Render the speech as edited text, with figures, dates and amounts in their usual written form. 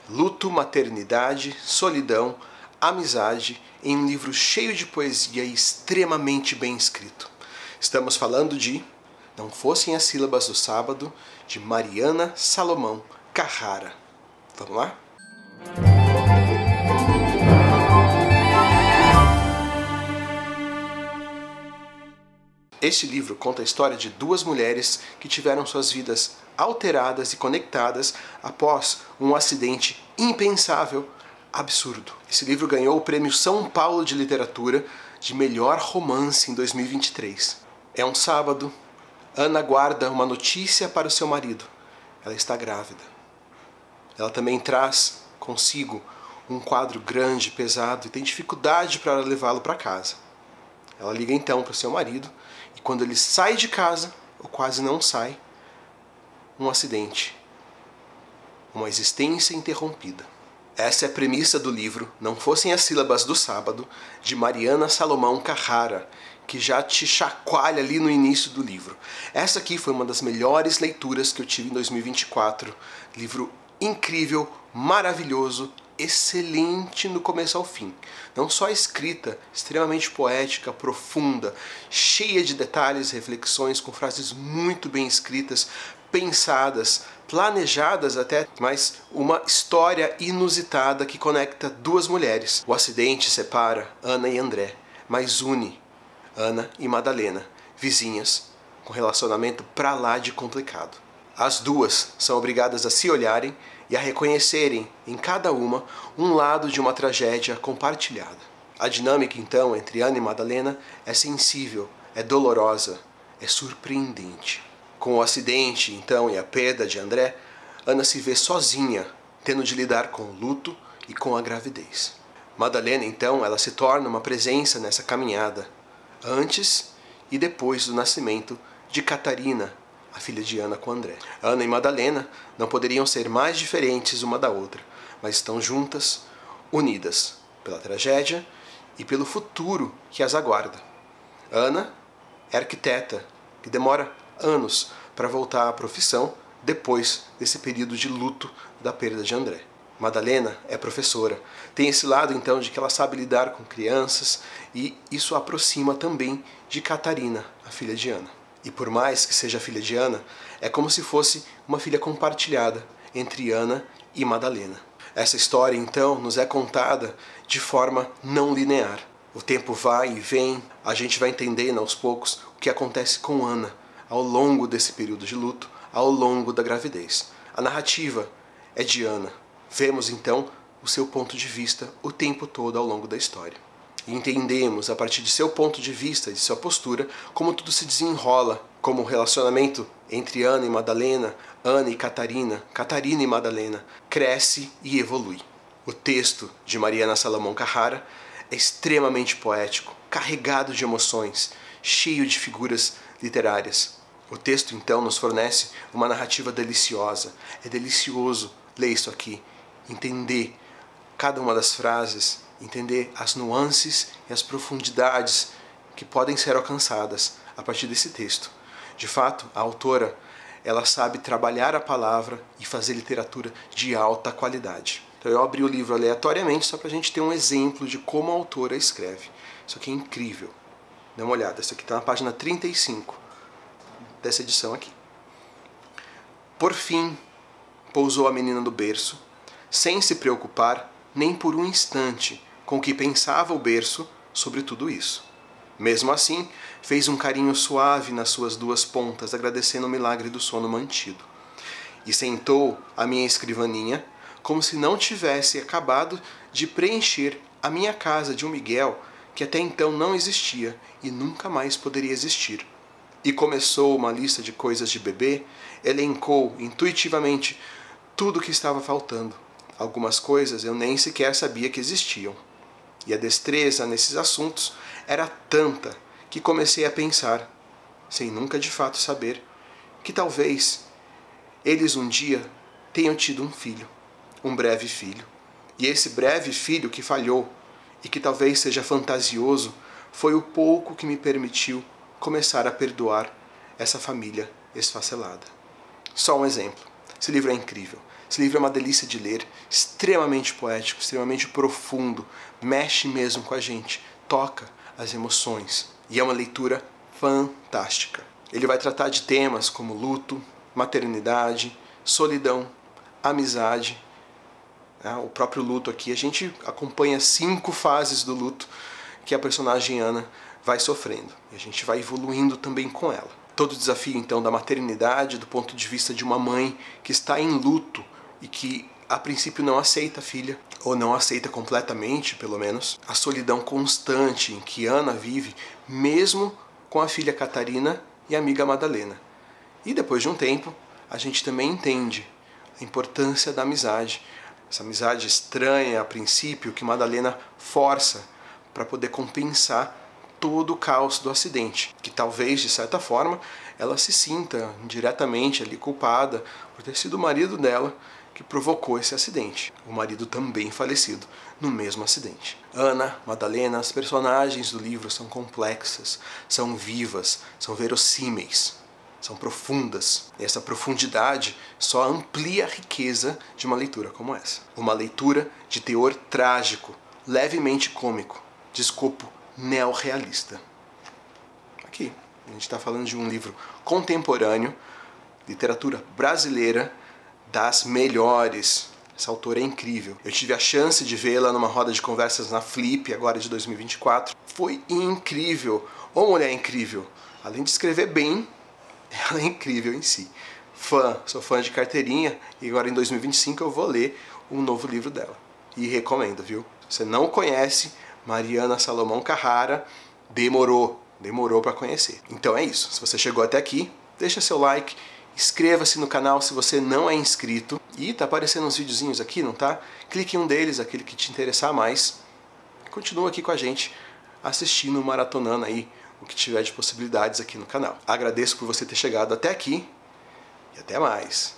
Luto, maternidade, solidão, amizade, em um livro cheio de poesia e extremamente bem escrito. Estamos falando de Não Fossem as Sílabas do Sábado, de Mariana Salomão Carrara. Vamos lá? Este livro conta a história de duas mulheres que tiveram suas vidas alteradas e conectadas após um acidente impensável, absurdo. Esse livro ganhou o Prêmio São Paulo de Literatura de melhor romance em 2023. É um sábado, Ana guarda uma notícia para o seu marido. Ela está grávida. Ela também traz consigo um quadro grande, pesado e tem dificuldade para levá-lo para casa. Ela liga então para o seu marido e quando ele sai de casa, ou quase não sai, um acidente, uma existência interrompida. Essa é a premissa do livro Não Fossem as Sílabas do Sábado, de Mariana Salomão Carrara, que já te chacoalha ali no início do livro. Essa aqui foi uma das melhores leituras que eu tive em 2024. Livro incrível, maravilhoso, excelente no começo ao fim. Não só a escrita, extremamente poética, profunda, cheia de detalhes, reflexões, com frases muito bem escritas, pensadas, planejadas até, mas uma história inusitada que conecta duas mulheres. O acidente separa Ana e André, mas une Ana e Madalena, vizinhas, com relacionamento pra lá de complicado. As duas são obrigadas a se olharem e a reconhecerem em cada uma um lado de uma tragédia compartilhada. A dinâmica, então, entre Ana e Madalena é sensível, é dolorosa, é surpreendente. Com o acidente, então, e a perda de André, Ana se vê sozinha, tendo de lidar com o luto e com a gravidez. Madalena, então, ela se torna uma presença nessa caminhada, antes e depois do nascimento de Catarina, a filha de Ana com André. Ana e Madalena não poderiam ser mais diferentes uma da outra, mas estão juntas, unidas pela tragédia e pelo futuro que as aguarda. Ana é arquiteta, que demora anos para voltar à profissão depois desse período de luto da perda de André. Madalena é professora, tem esse lado então de que ela sabe lidar com crianças e isso a aproxima também de Catarina, a filha de Ana. E por mais que seja filha de Ana, é como se fosse uma filha compartilhada entre Ana e Madalena. Essa história, então, nos é contada de forma não linear. O tempo vai e vem, a gente vai entendendo aos poucos o que acontece com Ana ao longo desse período de luto, ao longo da gravidez. A narrativa é de Ana. Vemos, então, o seu ponto de vista o tempo todo ao longo da história. E entendemos, a partir de seu ponto de vista e de sua postura, como tudo se desenrola, como o relacionamento entre Ana e Madalena, Ana e Catarina, Catarina e Madalena, cresce e evolui. O texto de Mariana Salomão Carrara é extremamente poético, carregado de emoções, cheio de figuras literárias. O texto, então, nos fornece uma narrativa deliciosa. É delicioso ler isso aqui, entender cada uma das frases, entender as nuances e as profundidades que podem ser alcançadas a partir desse texto. De fato, a autora, ela sabe trabalhar a palavra e fazer literatura de alta qualidade. Então eu abri o livro aleatoriamente só para a gente ter um exemplo de como a autora escreve. Isso aqui é incrível. Dá uma olhada, isso aqui está na página 35 dessa edição aqui. Por fim, pousou a menina no berço, sem se preocupar nem por um instante com o que pensava o berço sobre tudo isso. Mesmo assim, fez um carinho suave nas suas duas pontas, agradecendo o milagre do sono mantido. E sentou à minha escrivaninha, como se não tivesse acabado de preencher a minha casa de um Miguel que até então não existia e nunca mais poderia existir. E começou uma lista de coisas de bebê, elencou intuitivamente tudo o que estava faltando. Algumas coisas eu nem sequer sabia que existiam. E a destreza nesses assuntos era tanta que comecei a pensar, sem nunca de fato saber, que talvez eles um dia tenham tido um filho, um breve filho. E esse breve filho que falhou, e que talvez seja fantasioso, foi o pouco que me permitiu começar a perdoar essa família esfacelada. Só um exemplo. Esse livro é incrível. Esse livro é uma delícia de ler, extremamente poético, extremamente profundo, mexe mesmo com a gente, toca as emoções e é uma leitura fantástica. Ele vai tratar de temas como luto, maternidade, solidão, amizade. O próprio luto aqui, a gente acompanha 5 fases do luto que a personagem Ana vai sofrendo. E a gente vai evoluindo também com ela. Todo o desafio, então, da maternidade, do ponto de vista de uma mãe que está em luto e que, a princípio, não aceita a filha, ou não aceita completamente, pelo menos. A solidão constante em que Ana vive, mesmo com a filha Catarina e a amiga Madalena. E depois de um tempo, a gente também entende a importância da amizade. Essa amizade estranha, a princípio, que Madalena força para poder compensar todo o caos do acidente. Que talvez, de certa forma, ela se sinta indiretamente ali culpada por ter sido o marido dela que provocou esse acidente. O marido também falecido no mesmo acidente. Ana, Madalena, as personagens do livro são complexas, são vivas, são verossímeis, são profundas. E essa profundidade só amplia a riqueza de uma leitura como essa. Uma leitura de teor trágico, levemente cômico, de escopo neorrealista. Aqui, a gente está falando de um livro contemporâneo, literatura brasileira, das melhores. Essa autora é incrível. Eu tive a chance de vê-la numa roda de conversas na Flip, agora de 2024. Foi incrível. Ô mulher incrível. Além de escrever bem, ela é incrível em si. Sou fã de carteirinha e agora em 2025 eu vou ler um novo livro dela. E recomendo, viu? Se você não conhece Mariana Salomão Carrara, demorou para conhecer. Então é isso. Se você chegou até aqui, deixa seu like, inscreva-se no canal se você não é inscrito. E tá aparecendo uns videozinhos aqui, não tá? Clique em um deles, aquele que te interessar mais. Continua aqui com a gente, assistindo, maratonando aí o que tiver de possibilidades aqui no canal. Agradeço por você ter chegado até aqui e até mais.